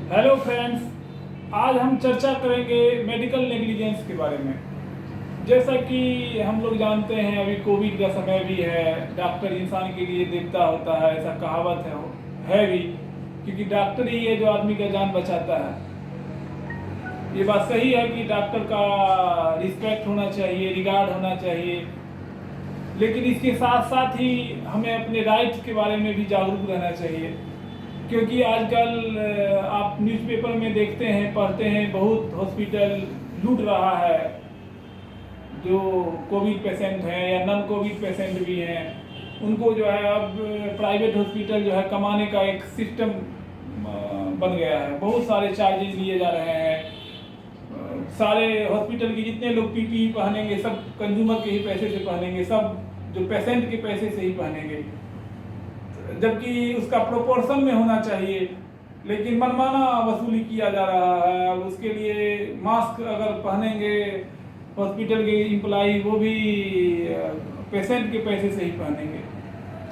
Hello friends, आज हम चर्चा करेंगे मेडिकल नेग्लिजेंस के बारे में। जैसा कि हम लोग जानते हैं, अभी कोविड का समय भी है। डॉक्टर इंसान के लिए देवता होता है, ऐसा कहावत है भी, क्योंकि डॉक्टर ही है जो आदमी का जान बचाता है। ये बात सही है कि डॉक्टर का रिस्पेक्ट होना चाहिए, रिगार्ड होना चाहिए, लेकिन इसके साथ साथ ही हमें अपने राइट्स के बारे में भी जागरूक रहना चाहिए। क्योंकि आजकल आप न्यूज़पेपर में देखते हैं, पढ़ते हैं, बहुत हॉस्पिटल लूट रहा है। जो कोविड पेशेंट हैं या नॉन कोविड पेशेंट भी हैं, उनको जो है अब प्राइवेट हॉस्पिटल जो है कमाने का एक सिस्टम बन गया है। बहुत सारे चार्जेस लिए जा रहे हैं। सारे हॉस्पिटल के जितने लोग पीपीई पहनेंगे सब कंज्यूमर के ही पैसे से पहनेंगे, सब जो पेशेंट के पैसे से ही पहनेंगे, जबकि उसका प्रोपोर्शन में होना चाहिए। लेकिन मनमाना वसूली किया जा रहा है। उसके लिए मास्क अगर पहनेंगे हॉस्पिटल के एम्प्लॉई, वो भी पेशेंट के पैसे से ही पहनेंगे।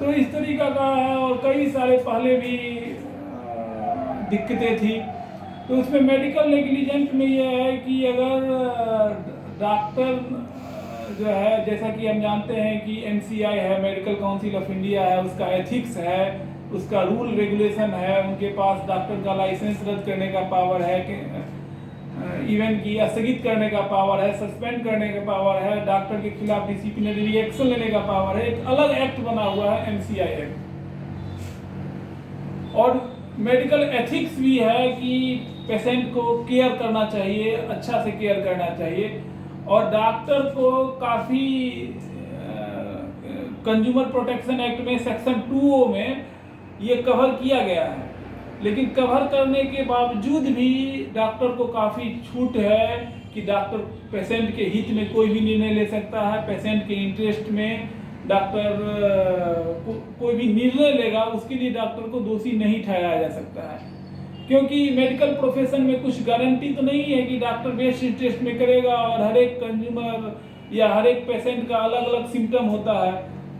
तो इस तरीका का है, और कई सारे पहले भी दिक्कतें थी। तो उसमें मेडिकल नेग्लिजेंस में ये है कि अगर डॉक्टर जो है, जैसा कि हम जानते हैं कि एमसीआई है, मेडिकल काउंसिल ऑफ इंडिया है, उसका एथिक्स है, उसका रूल रेगुलेशन है। उनके पास डॉक्टर का लाइसेंस रद्द करने का पावर है, इवन की स्थगित करने का पावर है, सस्पेंड करने का पावर है, डॉक्टर के खिलाफ डिसिप्लिनरी एक्शन लेने का पावर है। एक अलग एक्ट बना हुआ है, एमसीआई एक्ट। और मेडिकल एथिक्स भी है कि पेशेंट को केयर करना चाहिए, अच्छा से केयर करना चाहिए। और डॉक्टर को काफ़ी कंज्यूमर प्रोटेक्शन एक्ट में सेक्शन 2O में ये कवर किया गया है। लेकिन कवर करने के बावजूद भी डॉक्टर को काफ़ी छूट है कि डॉक्टर पेशेंट के हित में कोई भी निर्णय ले सकता है। पेशेंट के इंटरेस्ट में डॉक्टर कोई भी निर्णय लेगा, उसके लिए डॉक्टर को दोषी नहीं ठहराया जा सकता है। क्योंकि मेडिकल प्रोफेशन में कुछ गारंटी तो नहीं है कि डॉक्टर बेस्ट इंटरेस्ट में करेगा, और हर एक कंज्यूमर या हर एक पेशेंट का अलग अलग सिम्टम होता है,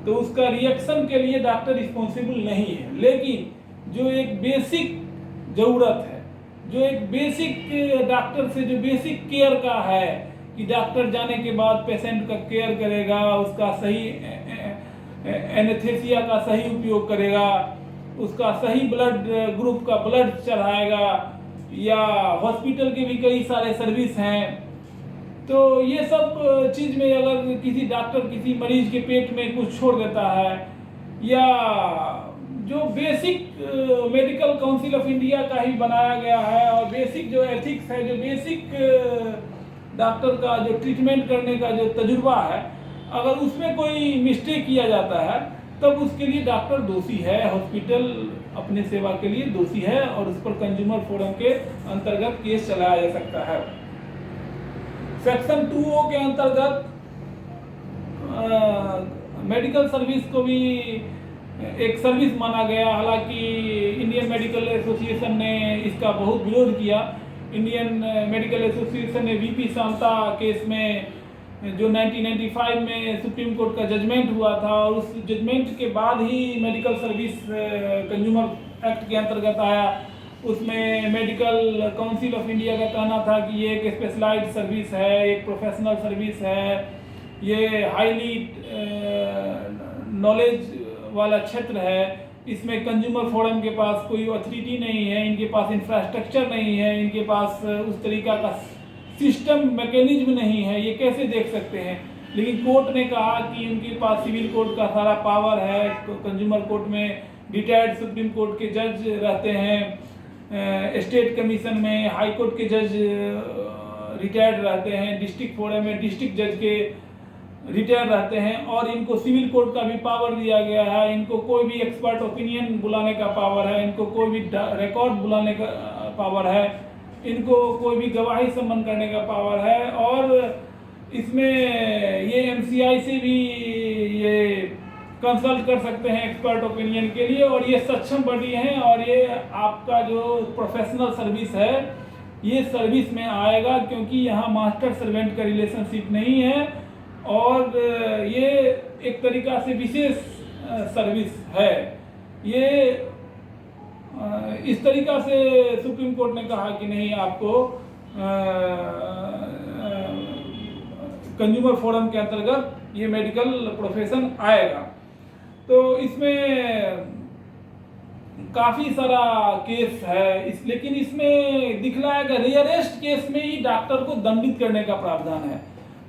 तो उसका रिएक्शन के लिए डॉक्टर रिस्पॉन्सिबल नहीं है। लेकिन जो एक बेसिक ज़रूरत है, जो एक बेसिक डॉक्टर से जो बेसिक केयर का है कि डॉक्टर जाने के बाद पेशेंट का केयर करेगा, उसका सही एनेस्थीसिया का सही उपयोग करेगा, उसका सही ब्लड ग्रुप का ब्लड चढ़ाएगा, या हॉस्पिटल के भी कई सारे सर्विस हैं। तो ये सब चीज़ में अगर किसी डॉक्टर किसी मरीज के पेट में कुछ छोड़ देता है, या जो basic medical council of India का ही बनाया गया है, और बेसिक जो एथिक्स है, जो बेसिक डॉक्टर का जो ट्रीटमेंट करने का जो तजुर्बा है, अगर उसमें कोई मिस्टेक किया जाता है, तब उसके लिए डॉक्टर दोषी है, हॉस्पिटल अपने सेवा के लिए दोषी है, और उस पर कंज्यूमर फोरम के अंतर्गत केस चलाया जा सकता है। सेक्शन 2O के अंतर्गत मेडिकल सर्विस को भी एक सर्विस माना गया। हालांकि इंडियन मेडिकल एसोसिएशन ने इसका बहुत विरोध किया। इंडियन मेडिकल एसोसिएशन ने वीपी शांता केस में, जो 1995 में सुप्रीम कोर्ट का जजमेंट हुआ था, और उस जजमेंट के बाद ही मेडिकल सर्विस कंज्यूमर एक्ट के अंतर्गत आया। उसमें मेडिकल काउंसिल ऑफ इंडिया का कहना था कि ये एक स्पेशलाइज्ड सर्विस है, एक प्रोफेशनल सर्विस है, ये हाईली नॉलेज वाला क्षेत्र है। इसमें कंज्यूमर फोरम के पास कोई अथॉरिटी नहीं है, इनके पास इंफ्रास्ट्रक्चर नहीं है, इनके पास उस तरीका का सिस्टम मैकेनिज्म नहीं है, ये कैसे देख सकते हैं। लेकिन कोर्ट ने कहा कि उनके पास सिविल कोर्ट का सारा पावर है। कंज्यूमर कोर्ट में रिटायर्ड सुप्रीम कोर्ट के जज रहते हैं, स्टेट कमीशन में हाई कोर्ट के जज रिटायर्ड रहते हैं, डिस्ट्रिक्ट फोरम में डिस्ट्रिक्ट जज के रिटायर रहते हैं, और इनको सिविल कोर्ट का भी पावर दिया गया है। इनको कोई भी एक्सपर्ट ओपिनियन बुलाने का पावर है, इनको कोई भी रिकॉर्ड बुलाने का पावर है, इनको कोई भी गवाही सम्मन करने का पावर है। और इसमें ये एमसीआई से भी ये कंसल्ट कर सकते हैं एक्सपर्ट ओपिनियन के लिए, और ये सक्षम बॉडी हैं। और ये आपका जो प्रोफेशनल सर्विस है, ये सर्विस में आएगा, क्योंकि यहाँ मास्टर सर्वेंट का रिलेशनशिप नहीं है, और ये एक तरीका से विशेष सर्विस है। ये इस तरीक़ा से सुप्रीम कोर्ट ने कहा कि नहीं, आपको कंज्यूमर फोरम के अंतर्गत ये मेडिकल प्रोफेशन आएगा। तो इसमें काफ़ी सारा केस है, लेकिन इसमें दिखलाया गया रेयरेस्ट केस में ही डॉक्टर को दंडित करने का प्रावधान है।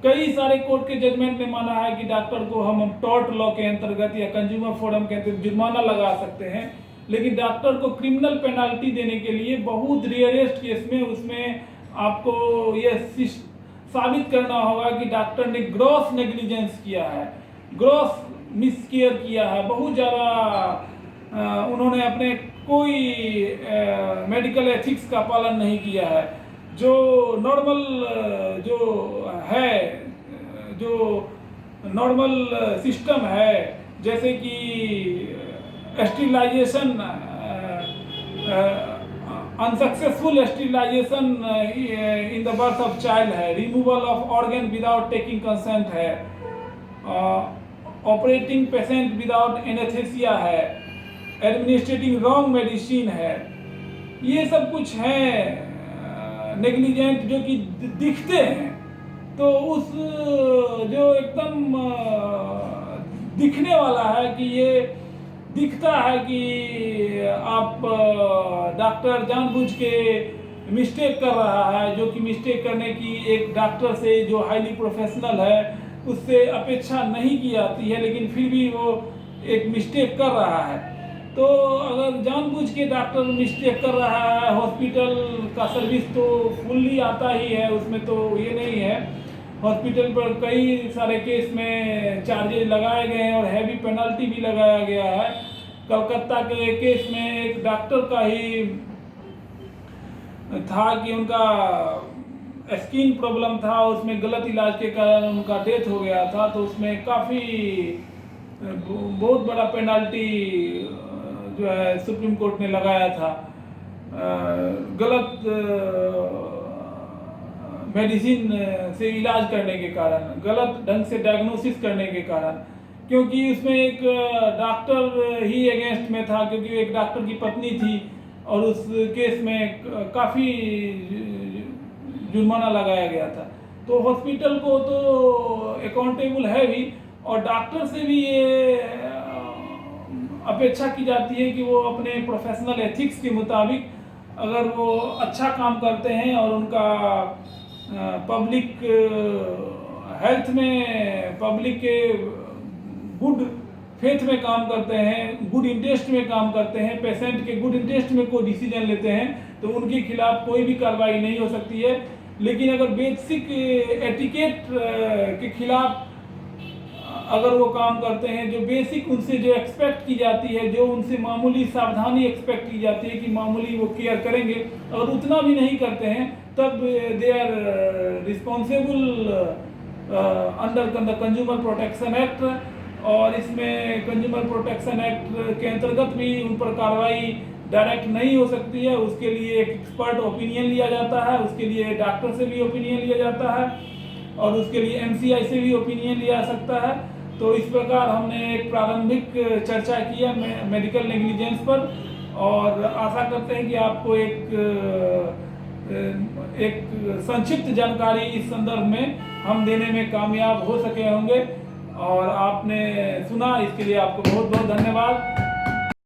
कई सारे कोर्ट के जजमेंट ने माना है कि डॉक्टर को हम टॉर्ट लॉ के अंतर्गत या कंज्यूमर फोरम के अंतर्गत जुर्माना लगा सकते हैं, लेकिन डॉक्टर को क्रिमिनल पेनाल्टी देने के लिए बहुत रेयरेस्ट केस में उसमें आपको यह साबित करना होगा कि डॉक्टर ने ग्रॉस नेग्लिजेंस किया है, ग्रॉस मिसकेयर किया है, बहुत ज़्यादा उन्होंने अपने कोई मेडिकल एथिक्स का पालन नहीं किया है। जो नॉर्मल जो है, जो नॉर्मल सिस्टम है, जैसे कि sterilisation, unsuccessful sterilisation in the birth of child है, removal of organ without taking consent है, ऑपरेटिंग पेशेंट विदाउट एनेस्थेसिया है, एडमिनिस्ट्रेटिंग रॉन्ग मेडिसिन है, ये सब कुछ है नेग्लिजेंट जो कि दिखते हैं। तो उस जो एकदम दिखने वाला है कि ये दिखता है कि आप डॉक्टर जानबूझ के मिस्टेक कर रहा है, जो कि मिस्टेक करने की एक डॉक्टर से जो हाईली प्रोफेशनल है उससे अपेक्षा नहीं की जाती है, लेकिन फिर भी वो एक मिस्टेक कर रहा है। तो अगर जानबूझ के डॉक्टर मिस्टेक कर रहा है, हॉस्पिटल का सर्विस तो फुल्ली आता ही है, उसमें तो ये नहीं है। हॉस्पिटल पर कई सारे केस में चार्जेज लगाए गए हैं और हैवी पेनल्टी भी लगाया गया है। कलकत्ता के केस में एक डॉक्टर का ही था कि उनका स्किन प्रॉब्लम था, उसमें गलत इलाज के कारण उनका डेथ हो गया था। तो उसमें काफ़ी बहुत बड़ा पेनल्टी जो है सुप्रीम कोर्ट ने लगाया था, गलत मेडिसिन से इलाज करने के कारण, गलत ढंग से डायग्नोसिस करने के कारण, क्योंकि उसमें एक डॉक्टर ही अगेंस्ट में था, क्योंकि एक डॉक्टर की पत्नी थी और उस केस में काफ़ी जुर्माना लगाया गया था। तो हॉस्पिटल को तो अकाउंटेबल है भी, और डॉक्टर से भी ये अपेक्षा की जाती है कि वो अपने प्रोफेशनल एथिक्स के मुताबिक अगर वो अच्छा काम करते हैं और उनका पब्लिक हेल्थ में, पब्लिक के गुड फेथ में काम करते हैं, गुड इंटरेस्ट में काम करते हैं, पेशेंट के गुड इंटरेस्ट में कोई डिसीजन लेते हैं, तो उनके खिलाफ कोई भी कार्रवाई नहीं हो सकती है। लेकिन अगर बेसिक एटिकेट के खिलाफ अगर वो काम करते हैं, जो बेसिक उनसे जो एक्सपेक्ट की जाती है, जो उनसे मामूली सावधानी एक्सपेक्ट की जाती है कि मामूली वो केयर करेंगे, अगर उतना भी नहीं करते हैं, तब they are responsible under the consumer protection act. और इसमें कंज्यूमर प्रोटेक्शन एक्ट के अंतर्गत भी उन पर कार्रवाई डायरेक्ट नहीं हो सकती है, उसके लिए एक एक्सपर्ट ओपिनियन लिया जाता है, उसके लिए डॉक्टर से भी ओपिनियन लिया जाता है, और उसके लिए MCI से भी ओपिनियन लिया जा सकता है। तो इस प्रकार हमने एक प्रारंभिक चर्चा की है मेडिकल नेग्लिजेंस पर, और आशा करते हैं कि आपको एक संक्षिप्त जानकारी इस संदर्भ में हम देने में कामयाब हो सके होंगे। और आपने सुना, इसके लिए आपको बहुत बहुत धन्यवाद।